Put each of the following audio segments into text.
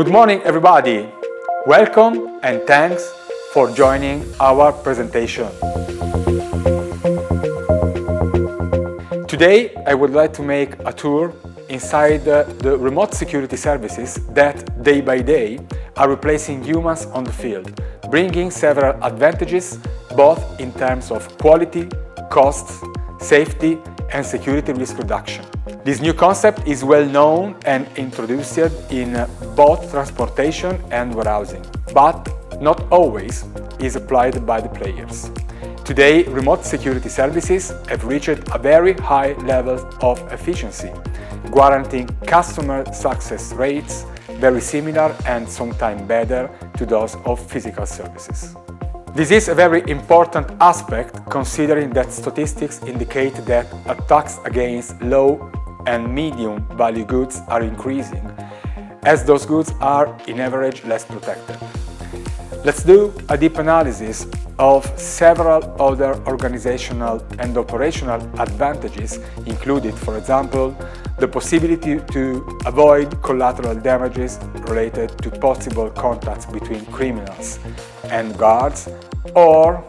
Good morning, everybody. Welcome and thanks for joining our presentation. Today, I would like to make a tour inside the remote security services that day by day are replacing humans on the field, bringing several advantages both in terms of quality, costs, safety and security risk reduction. This new concept is well known and introduced in both transportation and warehousing, but not always is applied by the players. Today, remote security services have reached a very high level of efficiency, guaranteeing customer success rates very similar and sometimes better to those of physical services. This is a very important aspect considering that statistics indicate that attacks against low and medium value goods are increasing, as those goods are in average less protected. Let's do a deep analysis of several other organizational and operational advantages included, for example, the possibility to avoid collateral damages related to possible contacts between criminals and guards, or,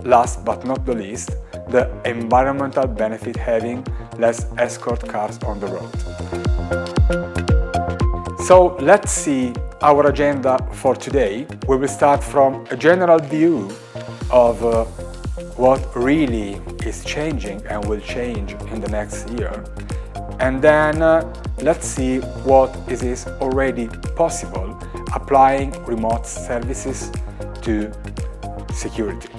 last but not the least, the environmental benefit having less escort cars on the road. So let's see our agenda for today. We will start from a general view of what really is changing and will change in the next year. And then let's see what is already possible applying remote services to security.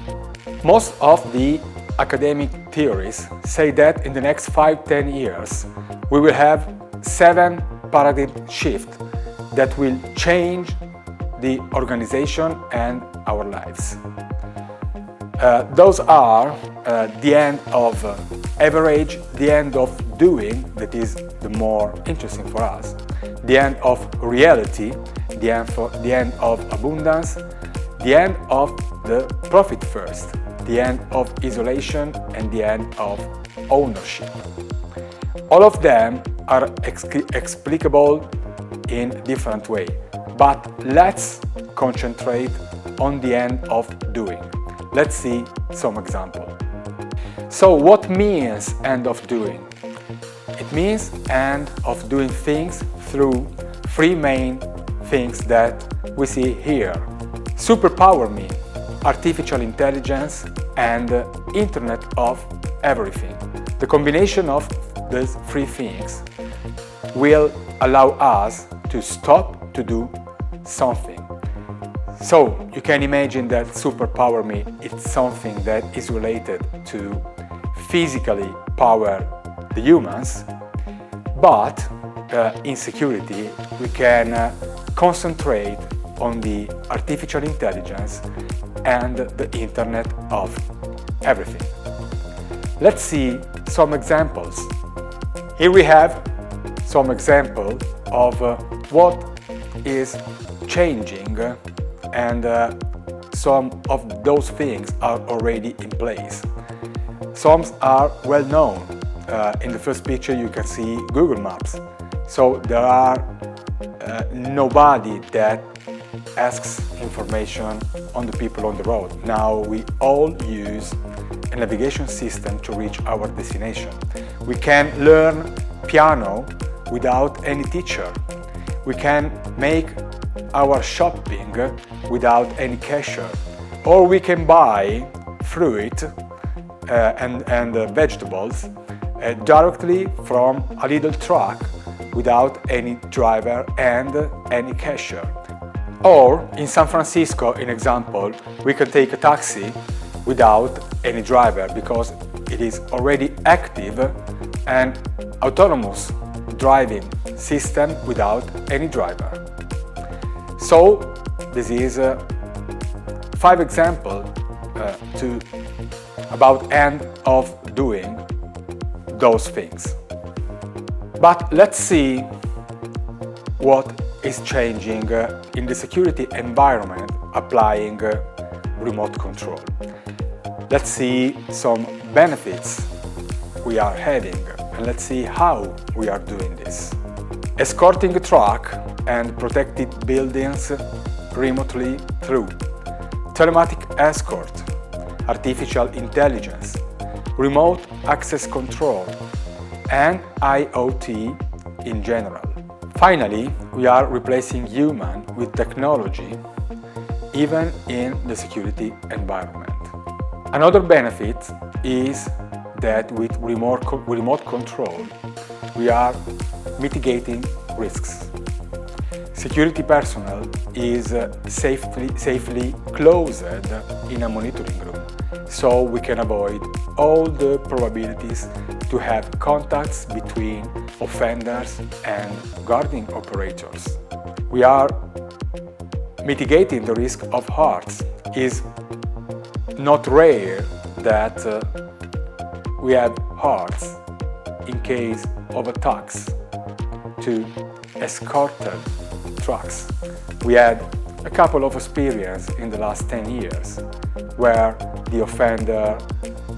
Most of the academic theories say that in the next 5-10 years we will have 7 paradigm shifts that will change the organization and our lives. Those are the end of average, the end of doing, that is the more interesting for us, the end of reality, the end of abundance, the end of the profit first, the end of isolation and the end of ownership. All of them are explicable in different way, but let's concentrate on the end of doing. Let's see some example. So what means end of doing? It means end of doing things through 3 main things that we see here. Superpower me, artificial intelligence and Internet of everything. The combination of these 3 things will allow us to stop to do something. So you can imagine that superpower me is something that is related to physically power the humans, but in security we can concentrate on the artificial intelligence and the Internet of everything. Let's see some examples. Here we have some example of what is changing, and some of those things are already in place. Some are well known. In the first picture you can see Google Maps. So there are nobody that asks information on the people on the road. Now we all use a navigation system to reach our destination. We can learn piano without any teacher. We can make our shopping without any cashier. Or we can buy fruit and vegetables directly from a little truck without any driver and any cashier. Or in San Francisco, in example, we can take a taxi without any driver because it is already active and autonomous driving system without any driver. So this is 5 examples about end of doing those things. But let's see what is changing in the security environment applying remote control. Let's see some benefits we are having and let's see how we are doing this. escorting a truck and protected buildings remotely through telematic escort, artificial intelligence, remote access control, and IoT in general. Finally, we are replacing human with technology, even in the security environment. Another benefit is that with remote control, we are mitigating risks. Security personnel is safely closed in a monitoring room, so we can avoid all the probabilities to have contacts between offenders and guarding operators. We are mitigating the risk of harms. It's not rare that we have harms in case of attacks to escorted trucks. We had a couple of experiences in the last 10 years where the offender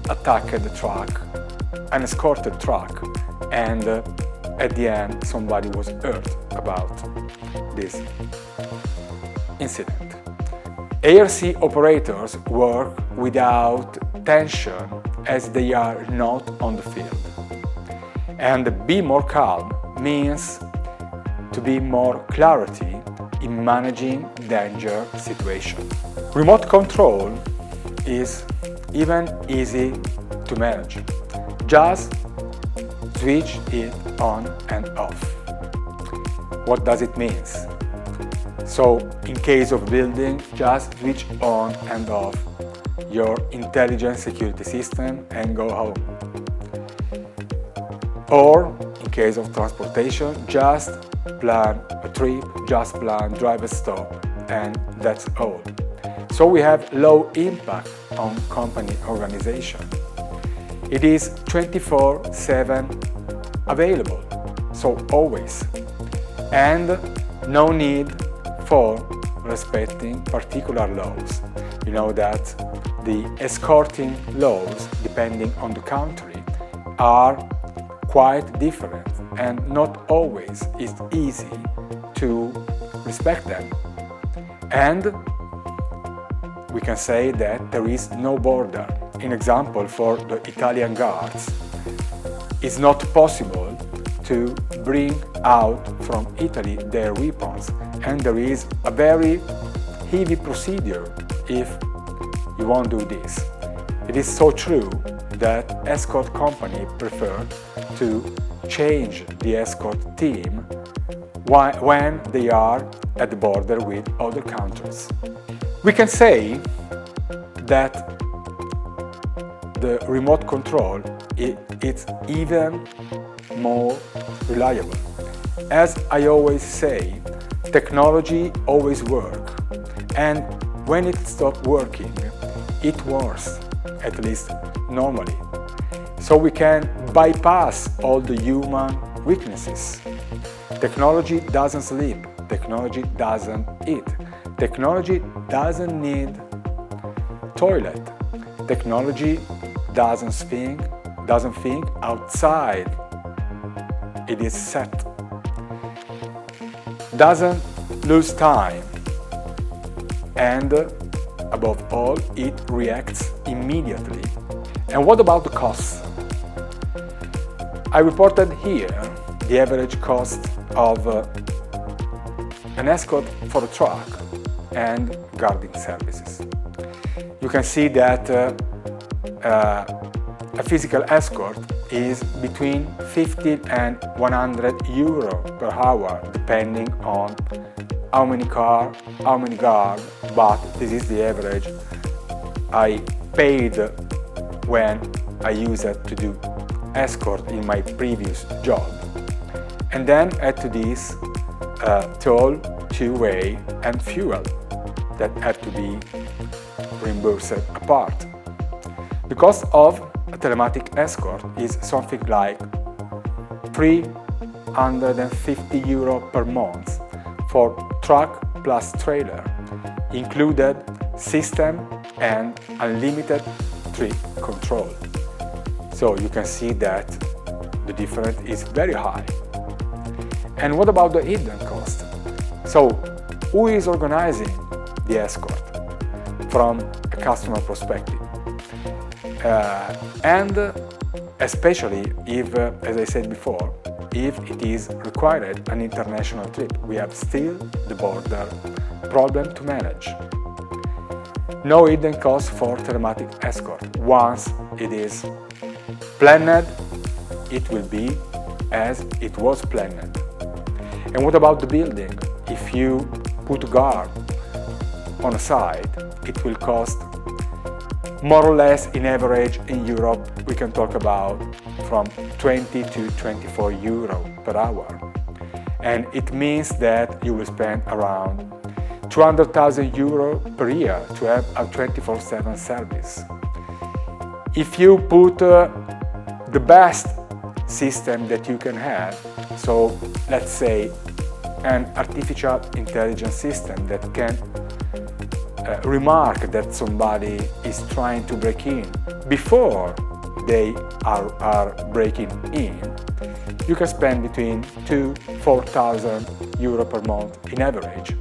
attacked the truck, an escorted truck, and at the end somebody was hurt about this incident. ARC operators work without tension as they are not on the field. And be more calm means to be more clarity in managing danger situation. Remote control is even easy to manage. Just switch it on and off. What does it mean? So, in case of building, just switch on and off your intelligent security system and go home. Or, in case of transportation, just plan a trip, just plan drive a stop, and that's all. So we have low impact on company organization. It is 24/7 available, so always. And no need for respecting particular laws. You know that the escorting laws, depending on the country, are quite different and not always is easy to respect them. And we can say that there is no border. In example, for the Italian guards, it's not possible to bring out from Italy their weapons, and there is a very heavy procedure if you won't do this. It is so true that escort companies prefer to change the escort team when they are at the border with other countries. We can say that the remote control is even more reliable. As I always say, technology always works, and when it stops working, it works, at least normally. So we can bypass all the human weaknesses. Technology doesn't sleep, technology doesn't eat, technology doesn't need toilet, technology doesn't think outside it is set, doesn't lose time, and above all, it reacts immediately. And what about the costs? I reported here the average cost of an escort for a truck and guarding services. You can see that a physical escort is between 50 and 100 euro per hour, depending on how many guards, but this is the average I paid when I used it to do escort in my previous job. And then add to this toll, two-way, and fuel that had to be reimbursed apart. The cost of a telematic escort is something like 350 euro per month for truck plus trailer, included system and unlimited trip control. So you can see that the difference is very high. And what about the hidden cost? So, who is organizing the escort from a customer perspective? And especially if, as I said before, if it is required an international trip, we have still the border problem to manage. No hidden cost for telematic escort. Once it is planned, it will be as it was planned. And what about the building? If you put a guard on a site, it will cost more or less in average in Europe, we can talk about from 20 to 24 euro per hour. And it means that you will spend around 200,000 euro per year to have a 24/7 service. If you put the best system that you can have, so let's say an artificial intelligence system that can remark that somebody is trying to break in before they are breaking in, you can spend between 2,000 to 4,000 euro per month in average,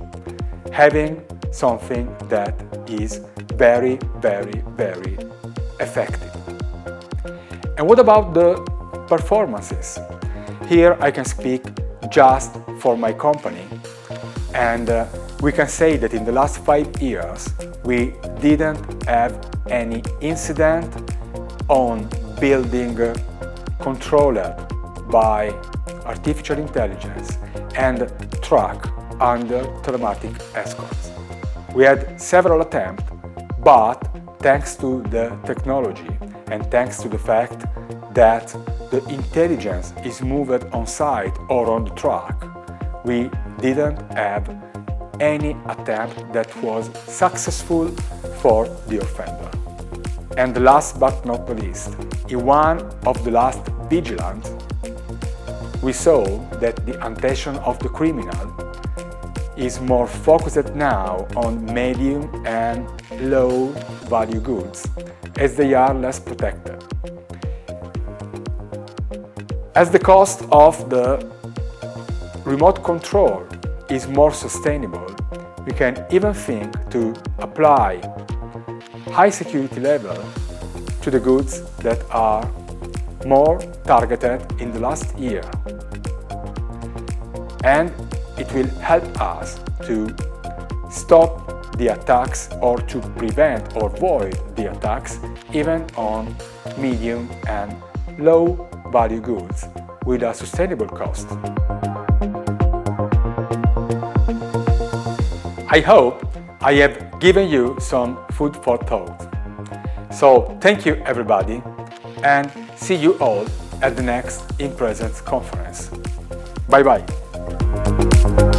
having something that is very, very, very effective. And what about the performances? Here I can speak just for my company, and we can say that in the last 5 years we didn't have any incident on building controlled by artificial intelligence and truck under telematic escorts. We had several attempts, but thanks to the technology and thanks to the fact that the intelligence is moved on site or on the truck, we didn't have any attempt that was successful for the offender. And last but not the least, in one of the last vigilance, we saw that the attention of the criminal is more focused now on medium and low value goods, as they are less protected. As the cost of the remote control is more sustainable, we can even think to apply high security level to the goods that are more targeted in the last year. And it will help us to stop the attacks or to prevent or avoid the attacks even on medium and low value goods with a sustainable cost. I hope I have given you some food for thought. So thank you everybody, and see you all at the next In Presence conference. Bye bye.